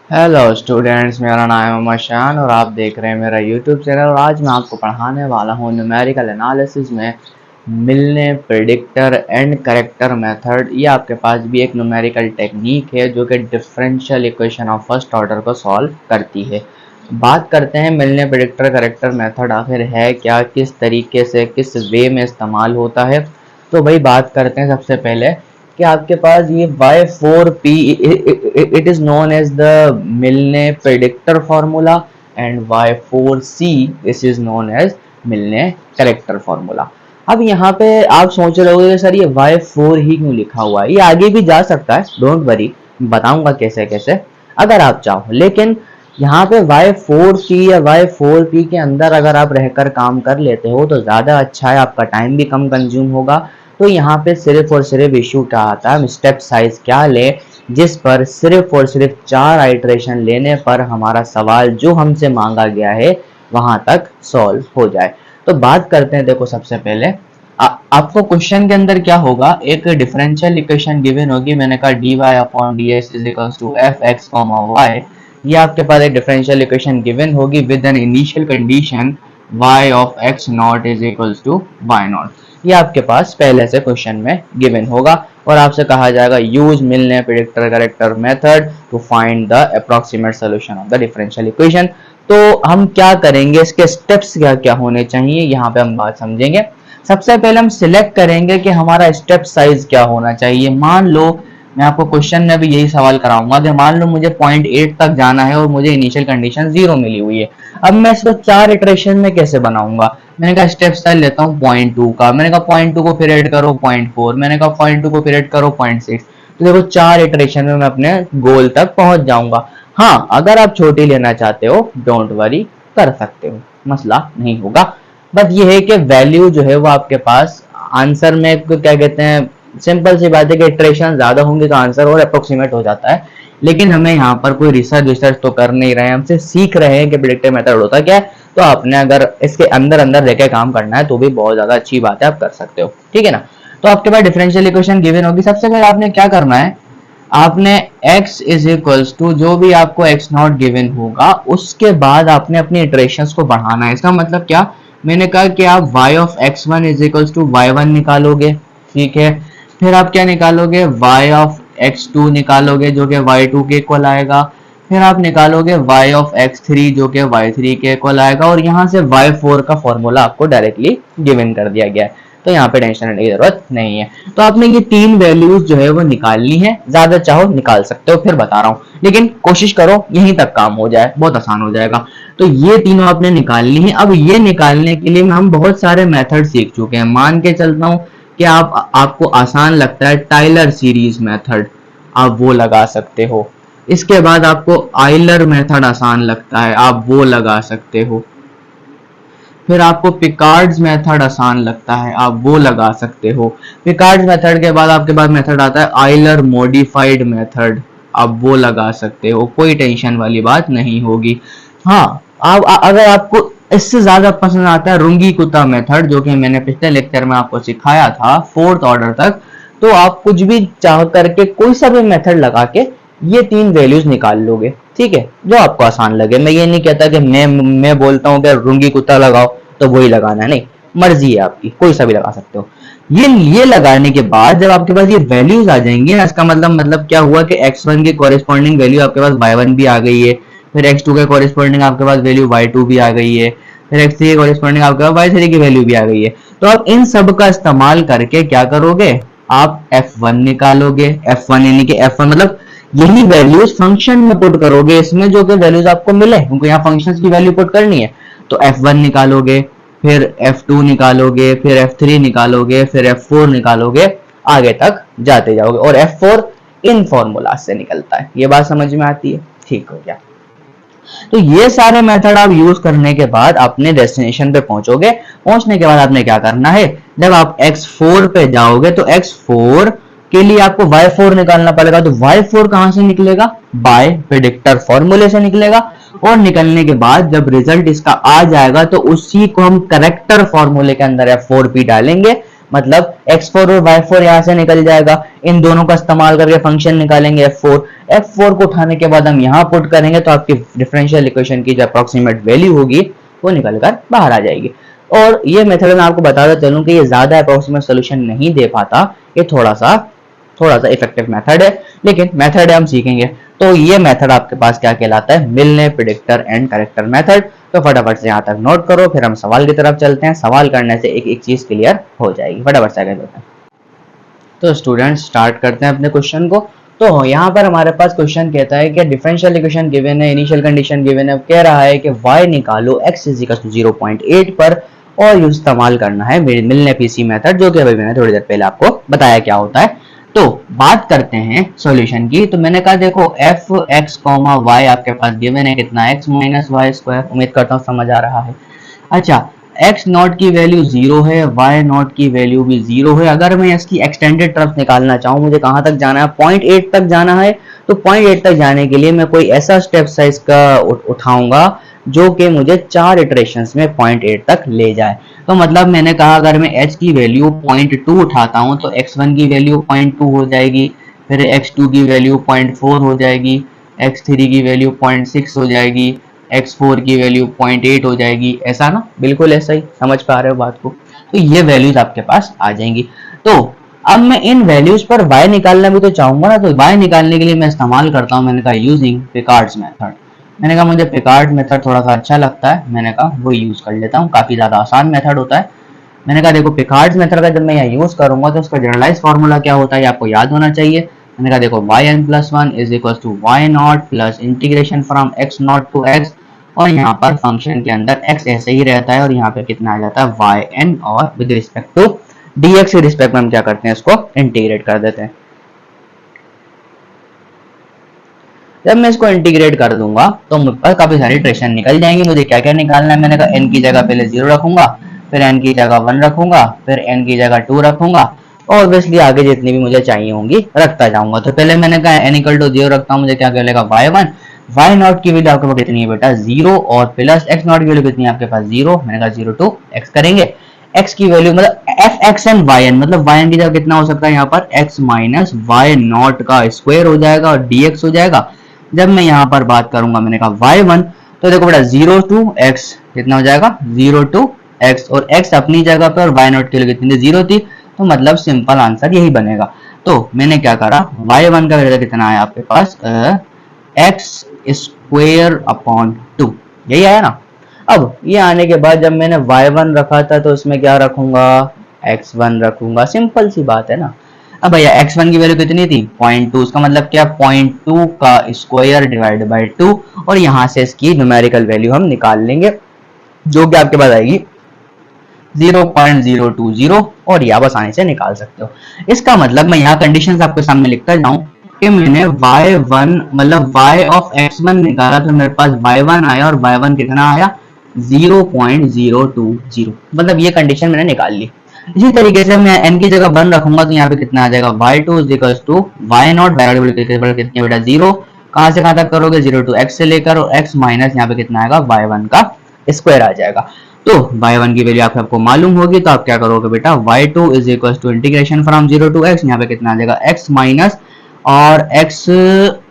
Hello students, मेरा नाम है मोहम्मद शान और आप देख रहे हैं मेरा यूट्यूब चैनल। और आज मैं आपको पढ़ाने वाला हूँ न्यूमेरिकल एनालिसिस में मिलने, प्रेडिक्टर एंड करेक्टर मेथड। ये आपके पास भी एक न्यूमेरिकल टेक्निक है जो कि differential equation of first order को सॉल्व करती है। बात करते हैं मिलने, प्रेडिक्टर, करेक्टर मेथड आखिर है क्या, किस तरीके से, किस वे में इस्तेमाल होता है। तो भाई बात करते हैं सबसे पहले कि आपके पास ये Y4P, it is known as the Milne predictor formula, and Y4C this is known as Milne corrector formula. अब यहाँ पे आप सोच रहे होंगे सर ये Y4 ही क्यों लिखा हुआ है, ये आगे भी जा सकता है, डोंट वरी, बताऊंगा कैसे कैसे अगर आप चाहो। लेकिन यहाँ पे Y4C या Y4P के अंदर अगर आप रहकर काम कर लेते हो तो ज़्यादा अच्छा है, आपका टाइम भी कम कंज्यूम होगा। तो यहाँ पे सिर्फ और सिर्फ इशू क्या आता है, हम स्टेप साइज क्या ले जिस पर सिर्फ और सिर्फ 4 आइटरेशन लेने पर हमारा सवाल जो हमसे मांगा गया है वहां तक सॉल्व हो जाए। तो बात करते हैं, देखो सबसे पहले आपको क्वेश्चन के अंदर क्या होगा, एक डिफरेंशियल इक्वेशन गिवन होगी, मैंने कहा dy/dx is equals to fx, y। ये आपके पास एक डिफरेंशियल इक्वेशन गिवन होगी with an initial condition y of x not is equals to y not. ये आपके पास पहले से क्वेश्चन में गिवन होगा और आपसे कहा जाएगा use Milne predictor corrector method to find the approximate solution of the differential equation. तो हम क्या करेंगे, इसके स्टेप्स क्या क्या होने चाहिए, यहाँ पे हम बात समझेंगे। सबसे पहले हम सिलेक्ट करेंगे कि हमारा स्टेप साइज क्या होना चाहिए। मान लो मैं आपको क्वेश्चन में भी यही सवाल कराऊंगा कि मान लो मुझे 0.8 तक जाना है और मुझे इनिशियल कंडीशन 0 मिली हुई है। अब मैं इसको 4 इटरेशन में कैसे बनाऊंगा, मैंने कहा स्टेप स्टाइल लेता हूँ 0.2 का, मैंने कहा 0.2 को फिर ऐड करो 0.4, मैंने कहा 0.2 को फिर ऐड करो 0.6। तो देखो 4 इटरेशन में मैं अपने गोल तक पहुंच जाऊंगा। हाँ, अगर आप छोटी लेना चाहते हो डोंट वरी, कर सकते हो, मसला नहीं होगा। बट ये है कि वैल्यू जो है वो आपके पास आंसर में क्या कहते हैं, सिंपल सी बात है कि इटरेशन ज्यादा होंगे तो आंसर और अप्रोक्सीमेट हो जाता है। लेकिन हमें यहाँ पर कोई रिसर्च तो कर नहीं रहे हैं, हमसे सीख रहे हैं कि प्रेडिक्टिव मेथड होता क्या है। तो आपने अगर इसके अंदर अंदर रहकर काम करना है तो भी बहुत ज्यादा अच्छी बात है, आप कर सकते हो, ठीक है ना। तो आपके पास डिफरेंशियल इक्वेशन गिवन होगी। सबसे पहले आपने क्या करना है, आपने x इज इक्वल्स टू जो भी आपको x नॉट गिवन होगा उसके बाद आपने अपनी इटरेशंस को बढ़ाना है। इसका मतलब क्या, मैंने कहा कि आप y of x1 is equals to y1 निकालोगे, ठीक है। फिर आप क्या निकालोगे, y ऑफ x2 निकालोगे जो कि y2 के इक्वल आएगा। फिर आप निकालोगे y ऑफ x3 जो कि y3 के इक्वल आएगा। और यहाँ से y4 का फॉर्मूला आपको डायरेक्टली गिवन कर दिया गया है, तो यहाँ पे टेंशन लेने की जरूरत नहीं है। तो आपने ये 3 वैल्यूज जो है वो निकालनी है, ज्यादा चाहो निकाल सकते हो, फिर बता रहा हूँ, लेकिन कोशिश करो यहीं तक काम हो जाए, बहुत आसान हो जाएगा। तो ये तीनों आपने निकालनी है। अब ये निकालने के लिए हम बहुत सारे मेथड सीख चुके हैं। मान के चलता हूँ कि आपको आसान लगता है टाइलर सीरीज मेथड, आप वो लगा सकते हो। इसके बाद आपको आइलर मेथड आसान लगता है, आप वो लगा सकते हो। फिर आपको पिकार्ड्स मेथड आसान लगता है, आप वो लगा सकते हो। पिकार्ड्स मेथड के बाद आपके पास मेथड आता है आइलर मॉडिफाइड मेथड, आप वो लगा सकते हो, कोई टेंशन वाली बात नहीं होगी। हाँ, आप अगर आपको इससे ज्यादा पसंद आता है रुंगी कुत्ता मेथड जो कि मैंने पिछले लेक्चर में आपको सिखाया था 4th ऑर्डर तक, तो आप कुछ भी चाह करके कोई सा भी मेथड लगा के ये 3 वैल्यूज निकाल लोगे, ठीक है, जो आपको आसान लगे। मैं ये नहीं कहता कि मैं बोलता हूँ कि रुंगी कुत्ता लगाओ तो वही लगाना है, नहीं, मर्जी है आपकी, कोई सा भी लगा सकते हो। ये लगाने के बाद जब आपके पास ये वैल्यूज आ जाएंगी, इसका मतलब क्या हुआ कि x1 के कॉरेस्पॉन्डिंग वैल्यू आपके पास y1 भी आ गई है, फिर x2 के कॉरेस्पॉन्डिंग आपके पास वैल्यू y2 भी आ गई है, फिर x3 के कॉरेस्पॉन्डिंग आपके पास y3 की वैल्यू भी आ गई है। तो आप इन सब का इस्तेमाल करके क्या करोगे, आप f1 निकालोगे। f1 यानी कि f1 मतलब यही वैल्यूज फंक्शन में पुट करोगे, इसमें जो कि वैल्यूज आपको मिले क्योंकि यहाँ फंक्शंस की वैल्यू पुट करनी है। तो f1 निकालोगे, फिर f2 निकालोगे, फिर f3 निकालोगे, फिर f4 निकालोगे, आगे तक जाते जाओगे। और f4 इन फॉर्मूला से निकलता है। ये बात समझ में आती है, ठीक हो गया। तो ये सारे मेथड आप यूज करने के बाद अपने डेस्टिनेशन पे पहुंचोगे। पहुंचने के बाद आपने क्या करना है, जब आप x4 पे जाओगे तो x4 के लिए आपको y4 निकालना पड़ेगा। तो y4 कहां से निकलेगा, बाय प्रेडिक्टर फॉर्मूले से निकलेगा। और निकलने के बाद जब रिजल्ट इसका आ जाएगा तो उसी को हम करेक्टर फॉर्मूले के अंदर f4p डालेंगे, मतलब x4 और y4 यहाँ से निकल जाएगा, इन दोनों का इस्तेमाल करके फंक्शन निकालेंगे f4 को उठाने के बाद हम यहाँ पुट करेंगे तो आपकी डिफरेंशियल इक्वेशन की जो अप्रोक्सीमेट वैल्यू होगी वो निकल कर बाहर आ जाएगी। और ये मेथड मैं आपको बताता चलूं कि ये ज्यादा अप्रोक्सीमेट सोल्यूशन नहीं दे पाता, ये थोड़ा सा इफेक्टिव मेथड है, लेकिन मेथड है, हम सीखेंगे। तो ये मेथड आपके पास क्या कहलाता है, मिलने प्रेडिक्टर एंड करेक्टर मेथड। तो फटाफट से यहाँ तक नोट करो, फिर हम सवाल की तरफ चलते हैं। सवाल करने से एक एक चीज क्लियर हो जाएगी। फटाफट से आगे बढ़ते हैं। तो स्टूडेंट्स स्टार्ट करते हैं अपने क्वेश्चन को। तो यहाँ पर हमारे पास क्वेश्चन कहता है कि डिफरेंशियल इक्वेशन गिवन है, इनिशियल कंडीशन गिवन है, कह रहा है कि y निकालो x = 0.8 पर और इस्तेमाल करना है मिलने पीसी मेथड, जो कि अभी मैंने थोड़ी देर पहले आपको बताया क्या होता है। तो बात करते हैं सॉल्यूशन की। तो मैंने कहा देखो f(x, y) आपके पास गिवन है कितना, x - y²। उम्मीद करता हूँ समझ आ रहा है। अच्छा, x नॉट की वैल्यू 0 है, y नॉट की वैल्यू भी 0 है। अगर मैं इसकी एक्सटेंडेड टर्म्स निकालना चाहूँ, मुझे कहाँ तक जाना है, 0.8 तक जाना है। तो 0.8 तक जाने के लिए मैं कोई ऐसा स्टेप साइज का उठाऊंगा जो कि मुझे 4 इटरेशंस में 0.8 तक ले जाए। तो मतलब मैंने कहा अगर मैं h की वैल्यू 0.2 उठाता हूँ तो x1 की वैल्यू 0.2 हो जाएगी, फिर x2 की वैल्यू 0.4 हो जाएगी, x3 की वैल्यू 0.6 हो जाएगी, x4 की वैल्यू 0.8 हो जाएगी। ऐसा ना, बिल्कुल ऐसा ही, समझ पा रहे हो बात को। तो ये वैल्यूज आपके पास आ जाएंगी। तो अब मैं इन वैल्यूज पर y निकालना भी तो चाहूंगा ना, तो y निकालने के लिए मैं इस्तेमाल करता हूँ, मैंने कहा यूजिंग पिकार्ड्स मेथड। मैंने कहा मुझे पिकार्ड मेथड थोड़ा सा अच्छा लगता है, मैंने कहा वो यूज कर लेता हूँ, काफी ज्यादा आसान मेथड होता है। मैंने कहा देखो पिकार्ड्स मेथड का जब मैं यहाँ यूज करूंगा तो उसका जनरलाइज फार्मूला क्या होता है, आपको याद होना चाहिए। मैंने कहा देखो yn+1 = y0 plus integration from x0 to x, और यहाँ पर फंक्शन के अंदर x ऐसे ही रहता है और यहाँ पे कितना आ जाता है yn, और विद रिस्पेक्ट टू dx के रिस्पेक्ट में हम क्या करते हैं, इसको इंटीग्रेट कर देते हैं। जब मैं इसको इंटीग्रेट कर दूंगा तो मुझ पर काफी सारी इटरेशन निकल जाएंगी। मुझे क्या क्या निकालना है, मैंने कहा n की जगह पहले 0 रखूंगा, फिर n की जगह 1 रखूंगा, फिर n की जगह 2 रखूंगा, और ऑब्वियसली आगे जितनी भी मुझे चाहिए होंगी रखता जाऊंगा। तो पहले मैंने कहा n = 0 रखता हूँ, मुझे क्या मिलेगा y1। y0 की वैल्यू आपके पास कितनी है बेटा, 0, और प्लस x0 की वैल्यू कितनी है आपके पास, 0। मैंने कहा 0 to x करेंगे। x की वैल्यू मतलब f(x) and yn, मतलब yn की जगह कितना हो सकता है यहाँ पर, x - y0 का स्क्वायर हो जाएगा और dx हो जाएगा। जब मैं यहाँ पर बात करूंगा, मैंने कहा y1, तो देखो बेटा 0 to x कितना हो जाएगा, 0 to x, और x अपनी जगह पर और y0 के लिए कितनी 0 थी, तो मतलब सिंपल आंसर यही बनेगा। तो मैंने क्या करा, y1 का वैल्यू कितना है आपके पास, x²/2, यही आया ना। अब ये आने के बाद जब मैंने y1 रखा था तो उसमें क्या रखूंगा, x1 रखूंगा, सिंपल सी बात है ना। अब भैया x1 की वैल्यू कितनी थी, 0.2, उसका मतलब क्या, 0.2 का स्क्वायर डिवाइड बाय 2, और यहाँ से इसकी न्यूमेरिकल वैल्यू हम निकाल लेंगे जो कि आपके पास आएगी 0.020, और यह बस आने से निकाल सकते हो। इसका मतलब मैं यहाँ कंडीशंस आपके सामने लिखता जाऊं कि मैंने y1 मतलब y ऑफ x1 निकाला, तो मेरे पास y1 आया, और y1 कितना आया, 0.020, मतलब ये कंडीशन मैंने निकाल ली। इसी तरीके से मैं n की जगह 1 रखूंगा तो यहाँ पे कितना आ जाएगा, y2 = y0, वेरिएबल कितनी बेटा 0, कहां से कहां तक करोगे, 0 to x से लेकर, और x माइनस यहाँ पे कितना आएगा, y1 का स्क्वायर आ जाएगा। तो y1 की वैल्यू आपको मालूम होगी, तो आप क्या करोगे बेटा, y2 = integration from 0 to x, यहाँ पे कितना आ जाएगा, x माइनस, और x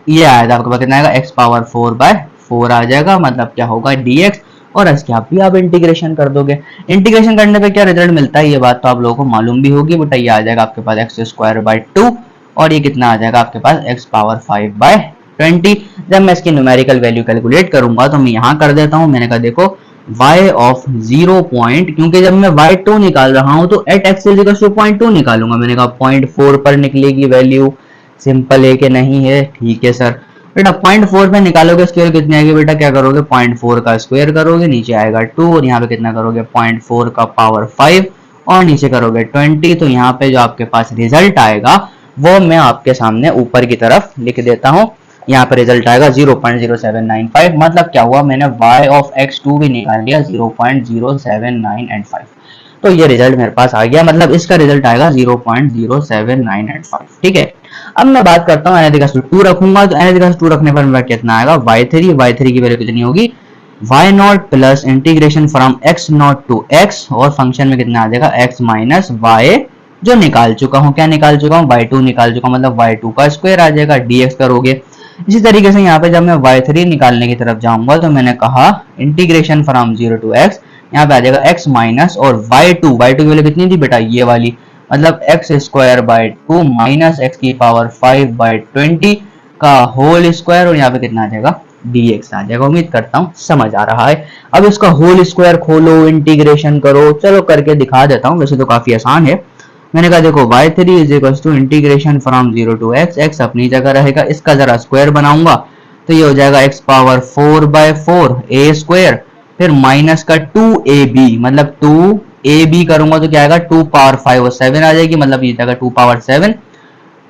ये आएगा आपके पास कितना आएगा, x⁴/4 आ जाएगा, मतलब क्या होगा dx, और इसके आप इंटीग्रेशन कर दोगे। इंटीग्रेशन करने पे क्या रिजल्ट मिलता है, ये बात तो आप लोगों को मालूम भी होगी बेटा, ये आ जाएगा आपके पास x²/2, और ये कितना आ जाएगा आपके पास, x⁵/20। जब मैं इसकी न्यूमेरिकल वैल्यू कैलकुलेट करूंगा तो मैं यहाँ कर देता हूँ, मैंने कहा देखो y ऑफ 0 पॉइंट, क्योंकि जब मैं y2 निकाल रहा हूँ तो एट x = 0.2 निकालूंगा। मैंने कहा 0.4 पर निकलेगी वैल्यू, सिंपल है कि नहीं है, ठीक है सर। बेटा 0.4 पे निकालोगे स्क्वायर कितनी आएगी बेटा, क्या करोगे, 0.4 का स्क्वायर करोगे, नीचे आएगा 2, और यहाँ पे कितना करोगे, 0.4 का पावर 5, और नीचे करोगे 20। तो यहाँ पे जो आपके पास रिजल्ट आएगा वो मैं आपके सामने ऊपर की तरफ लिख देता हूँ। यहाँ पे रिजल्ट आएगा 0.0795, मतलब क्या हुआ, मैंने y ऑफ x2 भी निकाल लिया 0.07985। तो ये रिजल्ट मेरे पास आ गया, मतलब इसका रिजल्ट आएगा 0.07985, ठीक है। अब मैं बात करता हूँ n=2 रखूंगा, तो n=2 रखने पर मेरा कितना आएगा, y3 की वैल्यू कितनी होगी, y0 plus integration from x0 to x, और फंक्शन में कितना आ जाएगा, x माइनस y जो निकाल चुका हूँ। क्या निकाल चुका हूँ? y2 निकाल चुका हूँ, मतलब y2 का स्क्वायर आ जाएगा, dx करोगे। इसी तरीके से यहाँ पे जब मैं y3 निकालने की तरफ जाऊंगा तो मैंने कहा इंटीग्रेशन फ्रॉम 0 टू x, यहाँ पे आ जाएगा x माइनस और y2 की वैल्यू कितनी थी बेटा? ये वाली, मतलब x square by 2 minus x की पावर 5 बाई 20 का होल स्क्वायर, और यहाँ पे कितना आ जाएगा? dx आ जाएगा। उम्मीद करता हूँ समझ आ रहा है। अब इसका होल स्क्वायर खोलो, इंटीग्रेशन करो, चलो करके दिखा देता हूँ, वैसे तो काफी आसान है। मैंने कहा देखो y3 is equals to integration from 0 to x, x अपनी जगह रहेगा, इसका जरा स्क्वायर बनाऊंगा तो ये हो जाएगा x power 4 by 4 a square, फिर माइनस का 2ab, मतलब 2ab करूंगा तो क्या आएगा? 2 पावर 5 और 7 आ जाएगी, मतलब ये जाएगा 2 पावर 7,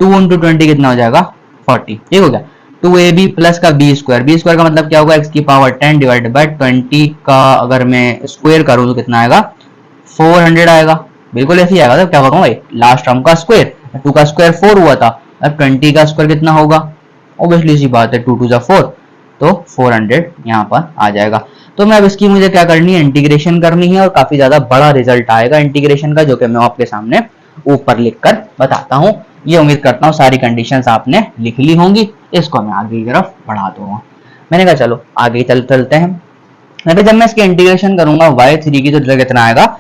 2 इंटू 20 कितना हो जाएगा? 40। ठीक हो गया। 2ab प्लस का b स्क्वायर का मतलब क्या होगा? x की पावर 10 डिवाइडेड बाय 20 का अगर मैं स्क्वायर करूं तो कितना आएगा? 400 आएगा। बिल्कुल ऐसे ही आएगा। तो क्या करूंगा भाई? लास्ट टर्म का स्क्वायर, 2 का स्क्वायर 4 हुआ था, अब 20 का स्क्वायर कितना होगा? ऑब्वियसली सी बात है, 2 टू जा 4, तो 400 यहाँ पर आ जाएगा। तो मैं अब इसकी मुझे क्या करनी है? इंटीग्रेशन करनी है, और काफी ज्यादा बड़ा रिजल्ट आएगा इंटीग्रेशन का, जो कि मैं आपके सामने ऊपर लिखकर बताता हूँ। ये उम्मीद करता हूँ सारी कंडीशंस आपने लिख ली होंगी। इसको मैं आगे की तरफ बढ़ा दूंगा। मैंने कहा चलो आगे चलते हैं। जब मैं इसकी इंटीग्रेशन करूंगा y3 की, तो रिजल्ट कितना आएगा?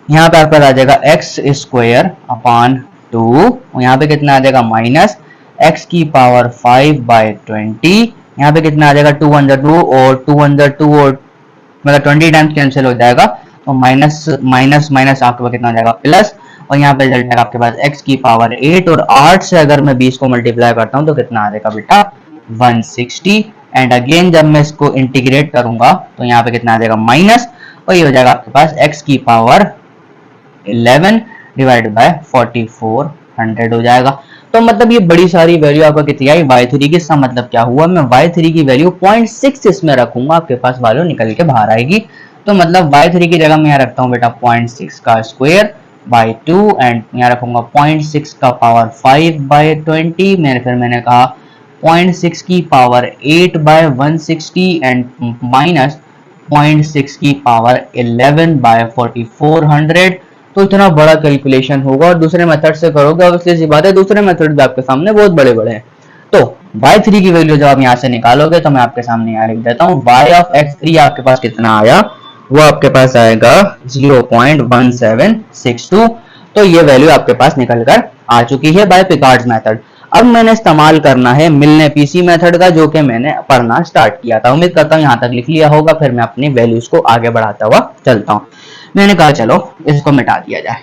यहाँ पे आपका आ जाएगा एक्स स्क्वायर अपॉन 2, और यहाँ पे कितना आ जाएगा? माइनस एक्स की पावर 5 बाई 20, यहाँ पे कितना आ जाएगा? 2 अंदर 2 और 2 अंदर 2 और मतलब 20 टाइम्स कैंसिल हो जाएगा, तो माइनस माइनस माइनस आपके पास कितना हो जाएगा? प्लस, और यहाँ पे रिजल्ट आपके पास x की पावर 8, और 8 से अगर मैं 20 को मल्टीप्लाई करता हूँ तो कितना आ जाएगा बेटा? 160। एंड अगेन जब मैं इसको इंटीग्रेट करूंगा तो यहाँ पे कितना आ जाएगा? माइनस, और ये हो जाएगा आपके पास x की पावर 11 डिवाइड बाय 4400 हो जाएगा। तो मतलब ये बड़ी सारी वैल्यू आपका कितनी आई? y3 की। इसका मतलब क्या हुआ? मैं y3 की वैल्यू 0.6 इसमें रखूंगा, आपके पास वैल्यू निकल के बाहर आएगी। तो मतलब y3 की जगह मैं यहाँ रखता हूँ बेटा 0.6 का स्क्वायर बाई 2, एंड यहाँ रखूंगा 0.6 का पावर 5 बाई 20, फिर मैंने कहा 0.6 की पावर 8 बाय 160 एंड माइनस 0.6 की पावर 11 बाय 4400। तो इतना बड़ा कैलकुलेशन होगा, और दूसरे मेथड से करोगे ऑब्वियसली सी बात है, दूसरे मेथड भी आपके सामने बहुत बड़े बड़े हैं। तो y3 की वैल्यू जब आप यहाँ से निकालोगे तो मैं आपके सामने यहाँ लिख देता हूँ, y ऑफ x3 आपके पास कितना आया? वो आपके पास आएगा 0.1762। तो ये वैल्यू आपके पास निकल कर आ चुकी है बाय पिकार्ड्स मेथड। अब मैंने इस्तेमाल करना है मिलने पीसी मेथड का, जो कि मैंने पढ़ना स्टार्ट किया था। उम्मीद करता हूँ यहाँ तक लिख लिया होगा, फिर मैं अपनी वैल्यूज को आगे बढ़ाता हुआ चलता हूँ। मैंने कहा चलो इसको मिटा दिया जाए।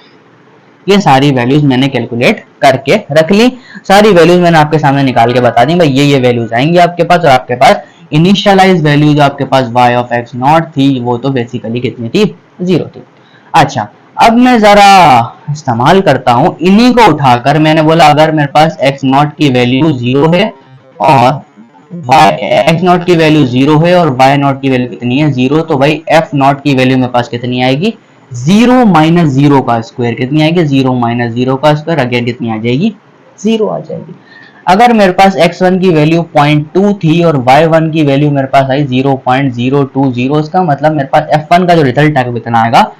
ये सारी वैल्यूज मैंने कैलकुलेट करके रख ली, सारी वैल्यूज मैंने आपके सामने निकाल के बता दी भाई, ये वैल्यूज आएंगी आपके पास। और आपके पास इनिशियलाइज वैल्यू जो आपके पास y ऑफ x नॉट थी, वो तो बेसिकली कितनी थी? 0 थी। अच्छा, अब मैं जरा इस्तेमाल करता हूं इन्हीं को उठाकर। मैंने बोला अगर मेरे पास x नॉट की वैल्यू 0 है और x नॉट की वैल्यू 0 है और y नॉट की वैल्यू कितनी है? 0, तो भाई f नॉट की वैल्यू मेरे पास कितनी आएगी? 0 माइनस 0 का स्क्वायर। कितनी आएगी? 0 माइनस 0 का स्क्वायर, अगेन कितनी आ जाएगी? 0 आ जाएगी। अगर मेरे पास x1 की वैल्यू 0.2 थी और y1 की वैल्यू मेरे पास आई 0.020, इसका मतलब मेरे पास f1 का जो रिजल्ट है कितना आएगा?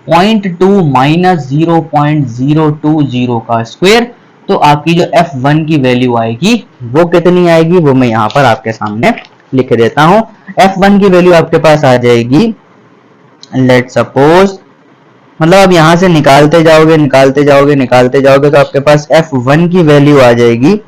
0.2 माइनस 0.020 का स्क्वायर। तो आपकी जो f1 की वैल्यू आएगी वो कितनी आएगी? वो मैं यहाँ पर आपके सामने लिख देता हूँ। f1 की वैल्यू आपके पास आ जाएगी, लेट सपोज, मतलब अब यहां से निकालते जाओगे तो आपके पास f1 की वैल्यू आ जाएगी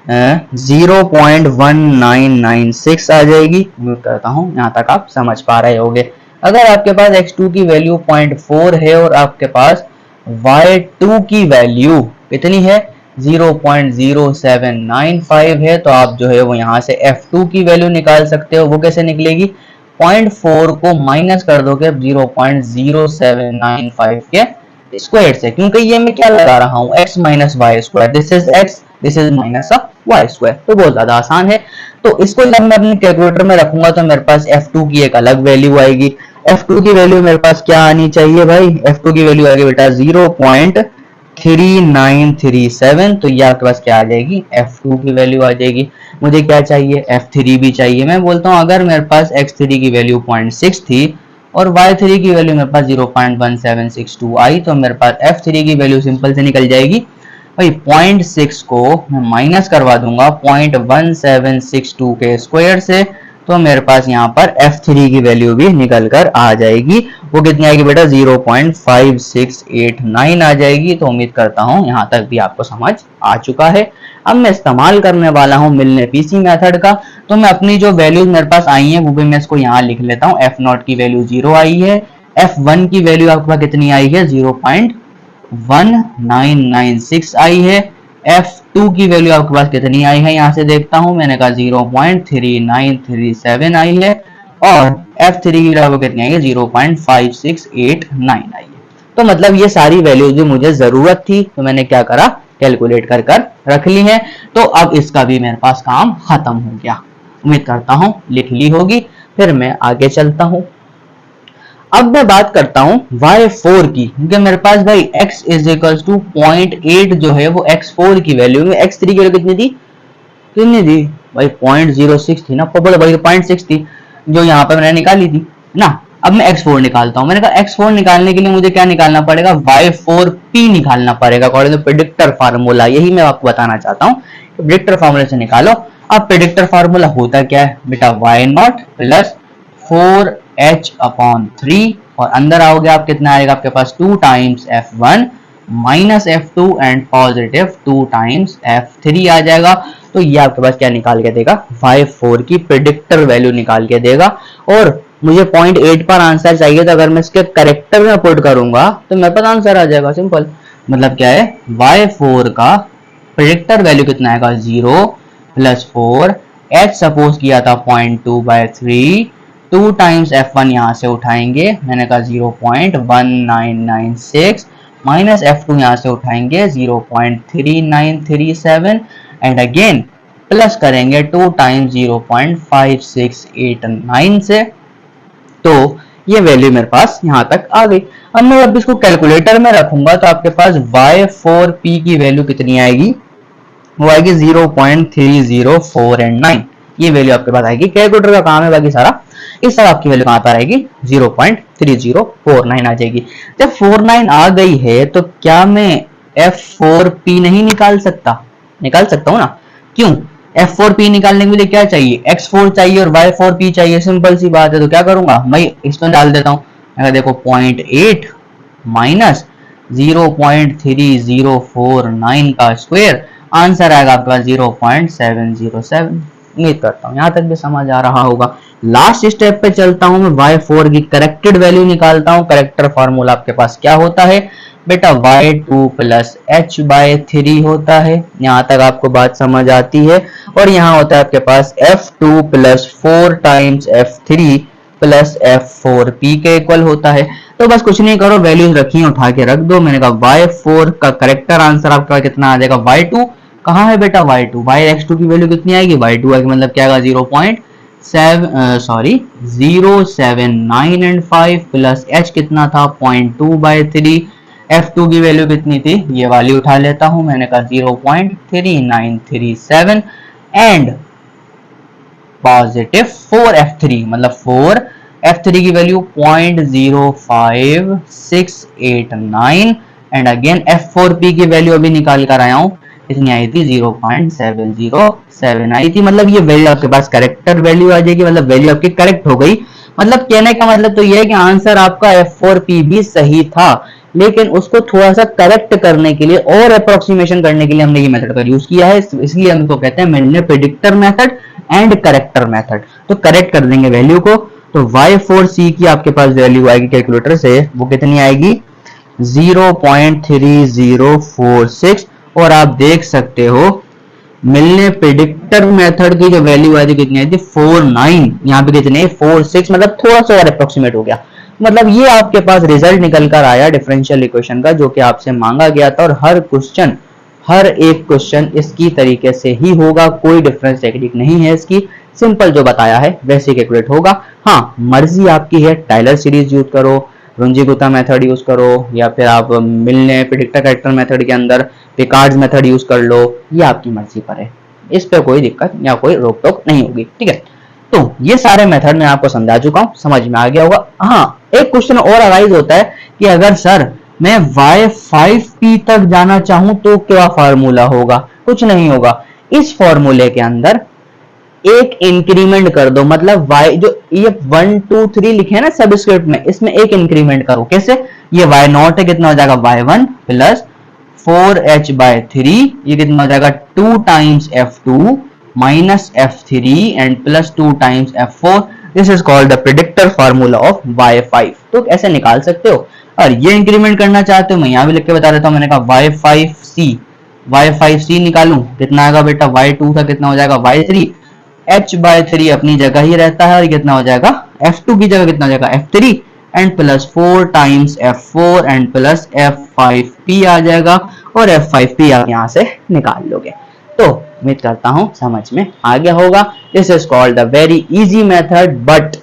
0.1996 आ जाएगी। उम्मीद करता हूं यहां तक आप समझ पा रहे होगे। अगर आपके पास x2 की वैल्यू 0.4 है और आपके पास y2 की वैल्यू कितनी है? 0.0795 है, तो आप जो है वो यहाँ से f2 की वैल्यू निकाल सकते हो। वो कैसे निकलेगी? 0.4 को माइनस कर दोगे 0.0795 के स्क्वायर से, क्योंकि ये मैं क्या लगा रहा हूँ? x minus y square, this is x, this is minus of y square. तो बहुत ज्यादा आसान है। तो इसको जब मैं अपने कैलकुलेटर में रखूंगा तो मेरे पास f2 की एक अलग वैल्यू आएगी। f2 की वैल्यू मेरे पास क्या आनी चाहिए भाई? f2 की वैल्यू आएगी बेटा 0.3937। तो ये आपके पास क्या आ जाएगी? f2 की वैल्यू आ जाएगी। मुझे क्या चाहिए? f3 भी चाहिए। मैं बोलता हूँ अगर मेरे पास x3 की वैल्यू 0.6 थी और y3 की वैल्यू मेरे पास 0.1762 आई, तो मेरे पास f3 की वैल्यू सिंपल से निकल जाएगी भाई 0.6 को मैं माइनस करवा दूंगा 0.1762 के स्क्वायर से, तो मेरे पास यहाँ पर f3 की वैल्यू भी निकल कर आ जाएगी। वो कितनी आएगी बेटा 0.5689 आ जाएगी। तो उम्मीद करता हूँ यहाँ तक भी आपको समझ आ चुका है। अब मैं इस्तेमाल करने वाला हूँ मिलने पीसी मेथड का। तो मैं अपनी जो वैल्यूज मेरे पास आई है वो भी मैं इसको यहाँ लिख लेता हूँ। f0 की वैल्यू 0 आई है, f1 की वैल्यू आपके पास कितनी आई है 0.1996 आई है, f2 की वैल्यू आपके पास कितनी आई है यहाँ से देखता हूं, मैंने कहा 0.3937 आई है, और f3 की वैल्यू कितनी आई है 0.5689 आई है। तो मतलब ये सारी वैल्यूज जो मुझे जरूरत थी तो मैंने क्या करा, कैलकुलेट कर रख ली है। तो अब इसका भी मेरे पास काम खत्म हो गया। उम्मीद करता हूं लिख ली होगी। फिर मैं आगे चलता हूं। अब मैं बात करता हूं y4 की, क्योंकि मेरे पास भाई x इज इक्वल टू 0.8 जो है वो x4 की वैल्यू में, x3 की वैल्यू कितनी थी भाई 0.06 थी ना, भाई 0.6 थी जो यहाँ पर मैंने निकाली थी ना। अब मैं x4 निकालता हूं। मैंने कहा x4 निकालने के लिए मुझे क्या निकालना पड़ेगा, y4p निकालना पड़ेगा अकॉर्डिंग टू प्रेडिक्टर फार्मूला। यही मैं आपको बताना चाहता हूँ, प्रेडिक्टर फार्मूला से निकालो। अब प्रेडिक्टर फार्मूला होता क्या है बेटा, y0 प्लस 4h/3 और अंदर आओगे आप कितना आएगा आपके पास 2 times f1 minus f2 and positive 2 times f3 आ जाएगा। तो ये आपके पास क्या निकाल के देगा, y4 की प्रेडिक्टर वैल्यू निकाल के देगा। और मुझे 0.8 पर आंसर चाहिए, तो अगर मैं इसके करेक्टर में पुट करूंगा तो मेरे पास आंसर आ जाएगा सिंपल। मतलब क्या है, y4 का प्रेडिक्टर वैल्यू कितना आएगा 0 प्लस 4, h सपोज किया था 0.2/3, 2 टाइम्स f1 यहां से उठाएंगे, मैंने कहा 0.1996 माइनस f2 यहां से उठाएंगे 0.3937 एंड अगेन प्लस करेंगे 2 टाइम्स 0.5689 से। तो ये वैल्यू मेरे पास यहां तक आ गई। अब मैं अब इसको कैलकुलेटर में रखूंगा तो आपके पास y4p की वैल्यू कितनी आएगी, वो आएगी 0.3049। ये वैल्यू आपके पास आएगी। कैलकुलेटर का काम है बाकी सारा। इस तरह आपकी वैल्यू कहां पर आएगी 0.3049 आ जाएगी। जब 49 आ गई है तो क्या मैं f4p नहीं निकाल सकता, निकाल सकता हूं ना। क्यों, f4p निकालने के लिए क्या चाहिए, x4 चाहिए और y4p चाहिए, सिंपल सी बात है। तो क्या करूंगा मैं इसमें डाल देता हूं, अगर देखो 0.8 माइनस 0.3049 का स्क्वायर, आंसर आएगा आपके पास 0.707। उम्मीद करता हूं यहां तक भी समझ आ रहा होगा। लास्ट स्टेप पे चलता हूं, मैं y4 की करेक्टेड वैल्यू निकालता हूं। करेक्टर फॉर्मूला आपके पास क्या होता है बेटा, y2 प्लस h/3 होता है। यहां तक आपको बात समझ आती है। और यहां होता है आपके पास f2 plus 4 times f3 plus f4p के इक्वल होता है। तो बस कुछ नहीं करो, वैल्यूज रखी है उठा के रख दो। मैंने कहा y4 का करेक्टर आंसर आपका कितना आ जाएगा, y2 कहां है बेटा, y2 x2 की वैल्यू कितनी आएगी, y2 आएगी, मतलब क्या आएगा 0.79 एंड 5 प्लस h कितना था 0.2/3, f2 की वैल्यू कितनी थी, ये वाली उठा लेता हूं, मैंने कहा 0.3937 एंड पॉजिटिव 4f3, मतलब 4f3 की वैल्यू 0.05689 एंड अगेन f4p की वैल्यू अभी निकाल कर आया हूं, इतनी आई थी 0.707 आई थी। मतलब ये वैल्यू आपके पास करेक्टर वैल्यू आ जाएगी, मतलब वैल्यू आपकी करेक्ट हो गई। मतलब कहने का मतलब तो ये है कि आंसर आपका f4p भी सही था, लेकिन उसको थोड़ा सा करेक्ट करने के लिए और अप्रोक्सीमेशन करने के लिए हमने ये मेथड का यूज किया है, इसलिए हम इसको कहते हैं मिलने predictor method and character method. तो करेक्ट कर देंगे वैल्यू को, तो y4c की आपके पास वैल्यू आएगी कैलकुलेटर से, वो कितनी आएगी 0.3046। और आप देख सकते हो मिलने प्रेडिक्टर मेथड की जो वैल्यू आई थी कितनी आई थी 49, यहाँ पे कितने 46, मतलब थोड़ा सा और अप्रोक्सीमेट हो गया। मतलब ये आपके पास रिजल्ट निकल कर आया डिफरेंशियल इक्वेशन का, जो कि आपसे मांगा गया था। और हर एक क्वेश्चन इसकी तरीके से ही होगा, कोई डिफरेंस टेक्निक नहीं है इसकी, सिंपल जो बताया है वैसे कैलकुलेट होगा। हाँ, मर्जी आपकी है, टाइलर सीरीज यूज करो, रुंजी-गुप्ता मेथड यूज करो, या फिर आप मिलने प्रेडिक्टर करेक्टर मेथड के अंदर पिकार्ड्स मेथड यूज कर लो, ये आपकी मर्जी पर है। इस पे कोई दिक्कत या कोई रोक टोक नहीं होगी, ठीक है। तो ये सारे मेथड मैं आपको समझा चुका हूं, समझ में आ गया होगा। हाँ, एक क्वेश्चन और अराइज होता है कि अगर सर मैं y5p तक जाना चाहूं तो क्या फार्मूला होगा? कुछ नहीं होगा, इस फॉर्मूले के अंदर एक इंक्रीमेंट कर दो, मतलब y जो ये 1 2 3 लिखे हैं ना सबस्क्रिप्ट में, इसमें एक इंक्रीमेंट करो। कैसे? ये y नॉट है, कितना हो जाएगा y1 प्लस 4h/3, ये कितना हो जाएगा 2 times f2 minus f3 and plus 2 times f4। This is called the predictor formula of y5। तो ऐसे निकाल सकते हो। और ये इंक्रीमेंट करना चाहते हो, मैं यहां भी लिख के बता देता हूं। मैंने कहा y5c निकालूं, कितना आएगा बेटा? y2 था, कितना हो जाएगा y3। h/3 अपनी जगह ही रहता है, और कितना हो जाएगा? f2 की जगह कितना हो जाएगा? f3 and plus 4 times f4 and plus f5p आ जाएगा, और f5p आप यहां से निकाल लोगे। तो उम्मीद करता हूं समझ में आ गया होगा। This is called the very easy method but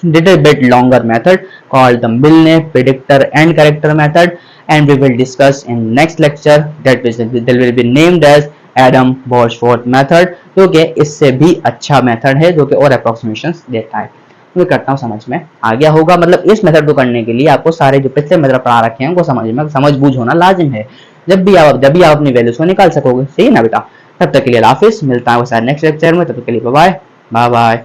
little bit longer method called the Milne predictor and character method, and we will discuss in next lecture that will be named as Adam Borsford method, जो कि इससे भी अच्छा method है, जो कि और approximations देता है। मैं करता हूँ समझ में आ गया होगा। मतलब इस मेथड को करने के लिए आपको सारे जो पिछले मेथड पढ़ा रखे हैं उनको समझ बूझ होना लाजिम है, जब भी आप अपनी वैल्यूज को निकाल सकोगे। सही है ना बेटा? तब तक के लिए हाफिज, मिलता है नेक्स्ट लेक्चर में। तब तक के लिए बाय बाय।